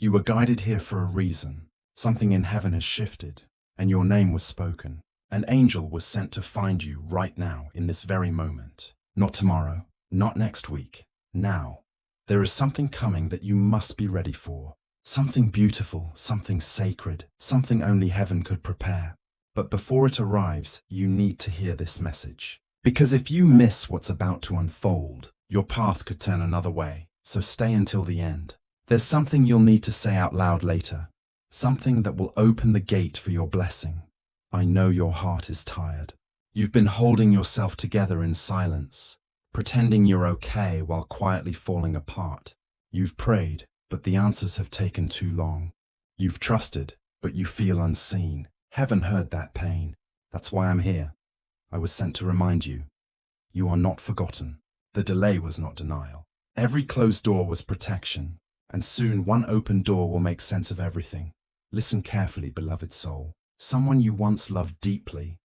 You were guided here for a reason. Something in heaven has shifted, and your name was spoken. An angel was sent to find you right now, in this very moment. Not tomorrow, not next week. Now. There is something coming that you must be ready for. Something beautiful, something sacred, something only heaven could prepare. But before it arrives, you need to hear this message. Because if you miss what's about to unfold, your path could turn another way. So stay until the end. There's something you'll need to say out loud later. Something that will open the gate for your blessing. I know your heart is tired. You've been holding yourself together in silence, pretending you're okay while quietly falling apart. You've prayed, but the answers have taken too long. You've trusted, but you feel unseen. Heaven heard that pain. That's why I'm here. I was sent to remind you. You are not forgotten. The delay was not denial. Every closed door was protection, and soon one open door will make sense of everything. Listen carefully, beloved soul. Someone you once loved deeply,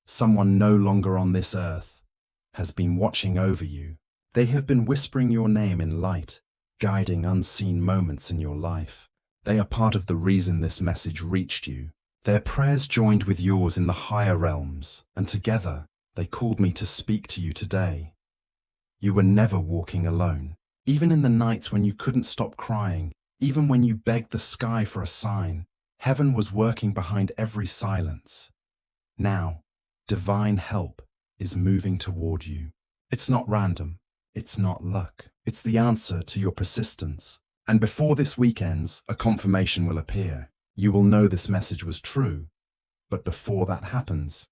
someone no longer on this earth, has been watching over you. They have been whispering your name in light, guiding unseen moments in your life. They are part of the reason this message reached you. Their prayers joined with yours in the higher realms, and together they called me to speak to you today. You were never walking alone. Even in the nights when you couldn't stop crying, even when you begged the sky for a sign, heaven was working behind every silence. Now, divine help is moving toward you. It's not random. It's not luck. It's the answer to your persistence. And before this week ends, a confirmation will appear. You will know this message was true. But before that happens,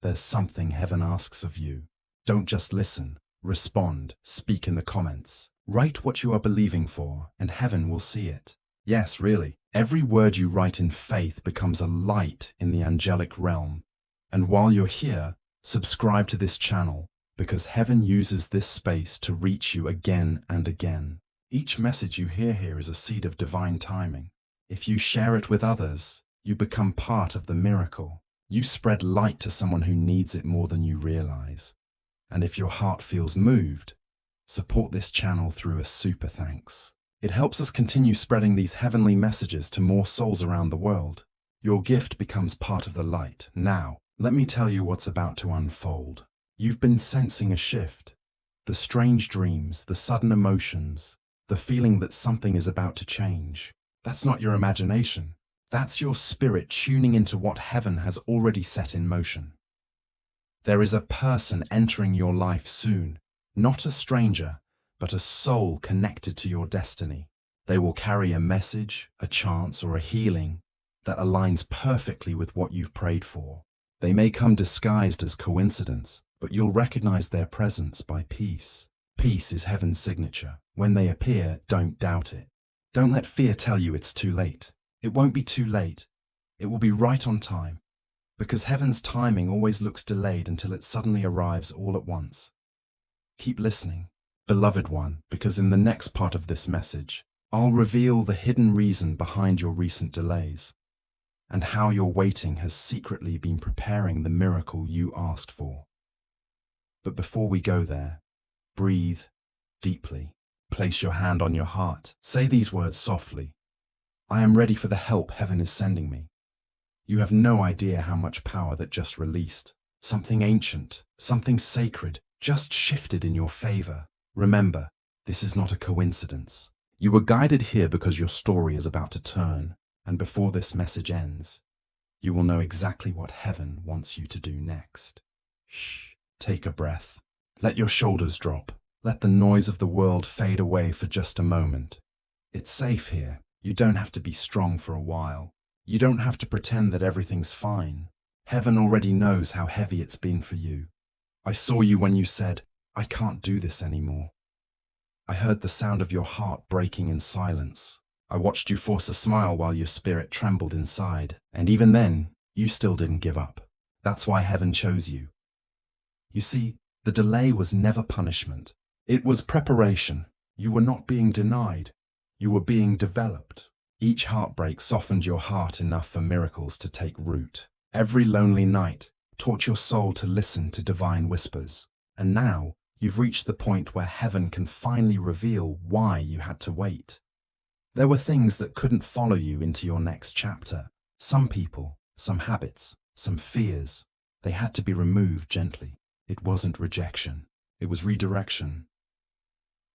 there's something heaven asks of you. Don't just listen. Respond. Speak in the comments. Write what you are believing for, and heaven will see it. Yes, really. Every word you write in faith becomes a light in the angelic realm. And while you're here, subscribe to this channel, because heaven uses this space to reach you again and again. Each message you hear here is a seed of divine timing. If you share it with others, you become part of the miracle. You spread light to someone who needs it more than you realize. And if your heart feels moved, support this channel through a super thanks. It helps us continue spreading these heavenly messages to more souls around the world. Your gift becomes part of the light. Now, let me tell you what's about to unfold. You've been sensing a shift. The strange dreams, the sudden emotions, the feeling that something is about to change. That's not your imagination. That's your spirit tuning into what heaven has already set in motion. There is a person entering your life soon, not a stranger, but a soul connected to your destiny. They will carry a message, a chance, or a healing that aligns perfectly with what you've prayed for. They may come disguised as coincidence, but you'll recognize their presence by peace. Peace is heaven's signature. When they appear, don't doubt it. Don't let fear tell you it's too late. It won't be too late. It will be right on time. Because heaven's timing always looks delayed until it suddenly arrives all at once. Keep listening, beloved one, because in the next part of this message, I'll reveal the hidden reason behind your recent delays, and how your waiting has secretly been preparing the miracle you asked for. But before we go there, breathe deeply. Place your hand on your heart. Say these words softly. I am ready for the help heaven is sending me. You have no idea how much power that just released. Something ancient, something sacred, just shifted in your favor. Remember, this is not a coincidence. You were guided here because your story is about to turn, and before this message ends, you will know exactly what heaven wants you to do next. Shh. Take a breath. Let your shoulders drop. Let the noise of the world fade away for just a moment. It's safe here. You don't have to be strong for a while. You don't have to pretend that everything's fine. Heaven already knows how heavy it's been for you. I saw you when you said, I can't do this anymore. I heard the sound of your heart breaking in silence. I watched you force a smile while your spirit trembled inside. And even then, you still didn't give up. That's why heaven chose you. You see, the delay was never punishment. It was preparation. You were not being denied. You were being developed. Each heartbreak softened your heart enough for miracles to take root. Every lonely night taught your soul to listen to divine whispers. And now, you've reached the point where heaven can finally reveal why you had to wait. There were things that couldn't follow you into your next chapter. Some people, some habits, some fears. They had to be removed gently. It wasn't rejection. It was redirection.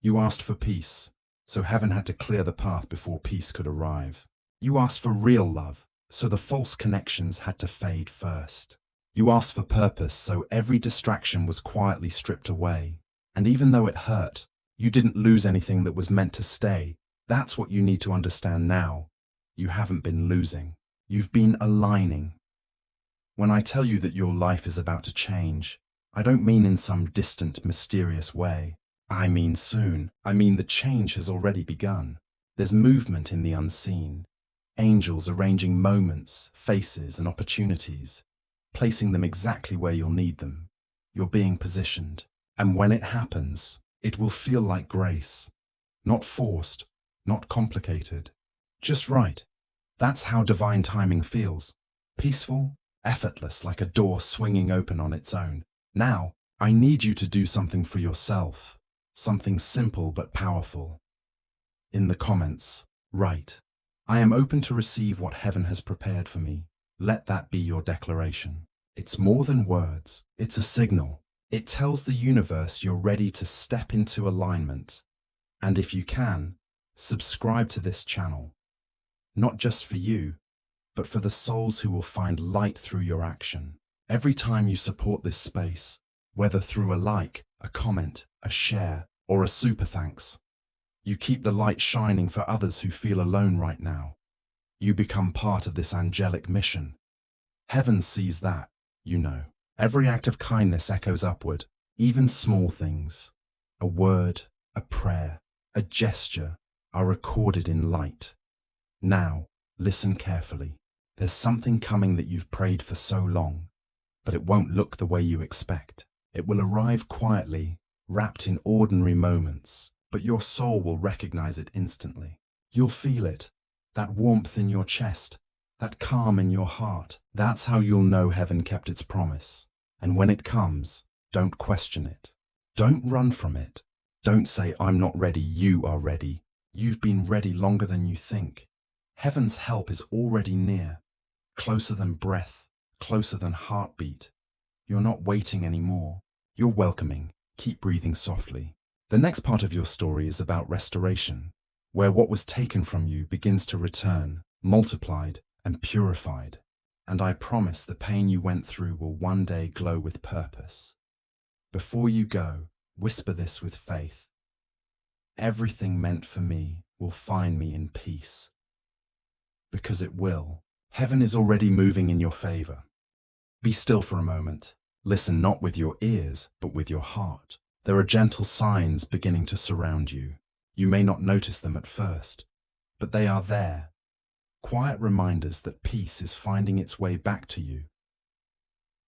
You asked for peace, so heaven had to clear the path before peace could arrive. You asked for real love, so the false connections had to fade first. You asked for purpose, so every distraction was quietly stripped away. And even though it hurt, you didn't lose anything that was meant to stay. That's what you need to understand now. You haven't been losing. You've been aligning. When I tell you that your life is about to change, I don't mean in some distant, mysterious way. I mean soon. I mean the change has already begun. There's movement in the unseen. Angels arranging moments, faces, and opportunities, placing them exactly where you'll need them. You're being positioned. And when it happens, it will feel like grace. Not forced, not complicated. Just right. That's how divine timing feels. Peaceful, effortless, like a door swinging open on its own. Now, I need you to do something for yourself. Something simple but powerful. In the comments, write, "I am open to receive what heaven has prepared for me." Let that be your declaration. It's more than words. It's a signal. It tells the universe you're ready to step into alignment. And if you can, subscribe to this channel. Not just for you, but for the souls who will find light through your action. Every time you support this space, whether through a like, a comment, a share, or a super thanks, you keep the light shining for others who feel alone right now. You become part of this angelic mission. Heaven sees that, you know. Every act of kindness echoes upward, even small things. A word, a prayer, a gesture are recorded in light. Now, listen carefully. There's something coming that you've prayed for so long, but it won't look the way you expect. It will arrive quietly, wrapped in ordinary moments, but your soul will recognize it instantly. You'll feel it, that warmth in your chest, that calm in your heart. That's how you'll know heaven kept its promise. And when it comes, don't question it. Don't run from it. Don't say, "I'm not ready." You are ready. You've been ready longer than you think. Heaven's help is already near, closer than breath, closer than heartbeat. You're not waiting anymore. You're welcoming. Keep breathing softly. The next part of your story is about restoration, where what was taken from you begins to return, multiplied and purified. And I promise the pain you went through will one day glow with purpose. Before you go, whisper this with faith. Everything meant for me will find me in peace. Because it will. Heaven is already moving in your favor. Be still for a moment. Listen not with your ears, but with your heart. There are gentle signs beginning to surround you. You may not notice them at first, but they are there. Quiet reminders that peace is finding its way back to you.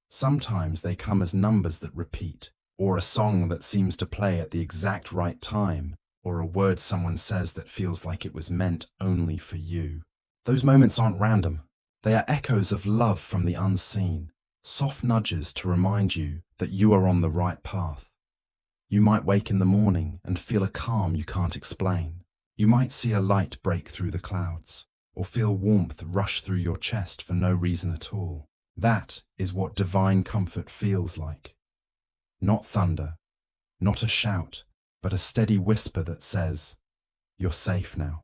Sometimes they come as numbers that repeat, or a song that seems to play at the exact right time, or a word someone says that feels like it was meant only for you. Those moments aren't random. They are echoes of love from the unseen, soft nudges to remind you that you are on the right path. You might wake in the morning and feel a calm you can't explain. You might see a light break through the clouds, or feel warmth rush through your chest for no reason at all. That is what divine comfort feels like. Not thunder, not a shout, but a steady whisper that says, "You're safe now."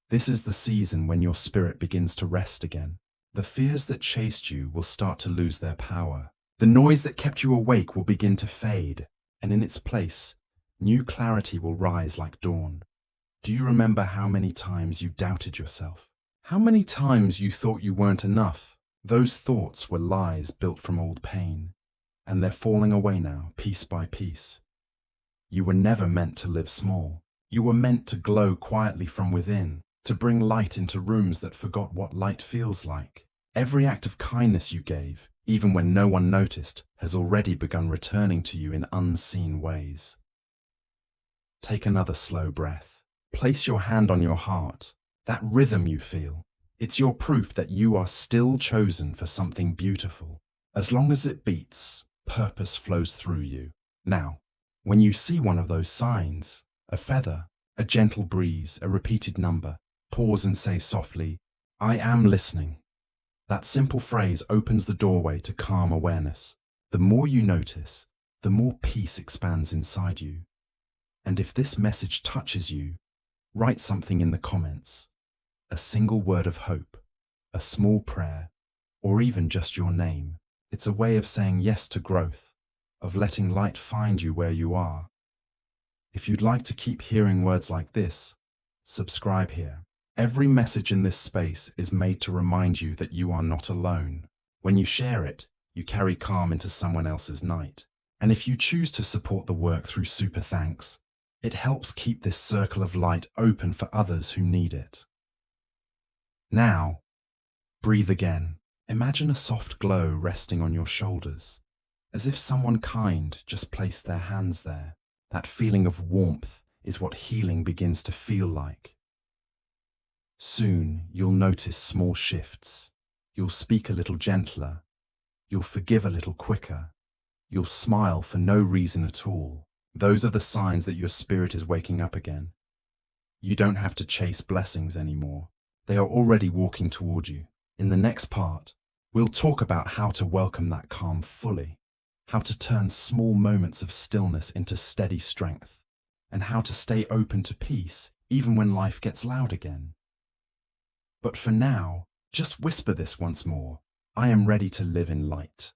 This is the season when your spirit begins to rest again. The fears that chased you will start to lose their power. The noise that kept you awake will begin to fade, and in its place, new clarity will rise like dawn. Do you remember how many times you doubted yourself? How many times you thought you weren't enough? Those thoughts were lies built from old pain, and they're falling away now, piece by piece. You were never meant to live small. You were meant to glow quietly from within, to bring light into rooms that forgot what light feels like. Every act of kindness you gave, even when no one noticed, has already begun returning to you in unseen ways. Take another slow breath. Place your hand on your heart. That rhythm you feel, it's your proof that you are still chosen for something beautiful. As long as it beats, purpose flows through you. Now, when you see one of those signs, a feather, A gentle breeze, a repeated number. Pause and say softly, "I am listening." That simple phrase opens the doorway to calm awareness. The more you notice, the more peace expands inside you. And if this message touches you, write something in the comments. A single word of hope, a small prayer, or even just your name. It's a way of saying yes to growth, of letting light find you where you are. If you'd like to keep hearing words like this, subscribe here. Every message in this space is made to remind you that you are not alone. When you share it, you carry calm into someone else's night. And if you choose to support the work through super thanks, it helps keep this circle of light open for others who need it. Now, breathe again. Imagine a soft glow resting on your shoulders, as if someone kind just placed their hands there. That feeling of warmth is what healing begins to feel like. Soon, you'll notice small shifts. You'll speak a little gentler. You'll forgive a little quicker. You'll smile for no reason at all. Those are the signs that your spirit is waking up again. You don't have to chase blessings anymore. They are already walking toward you. In the next part, we'll talk about how to welcome that calm fully, how to turn small moments of stillness into steady strength, and how to stay open to peace even when life gets loud again. But for now, just whisper this once more. I am ready to live in light.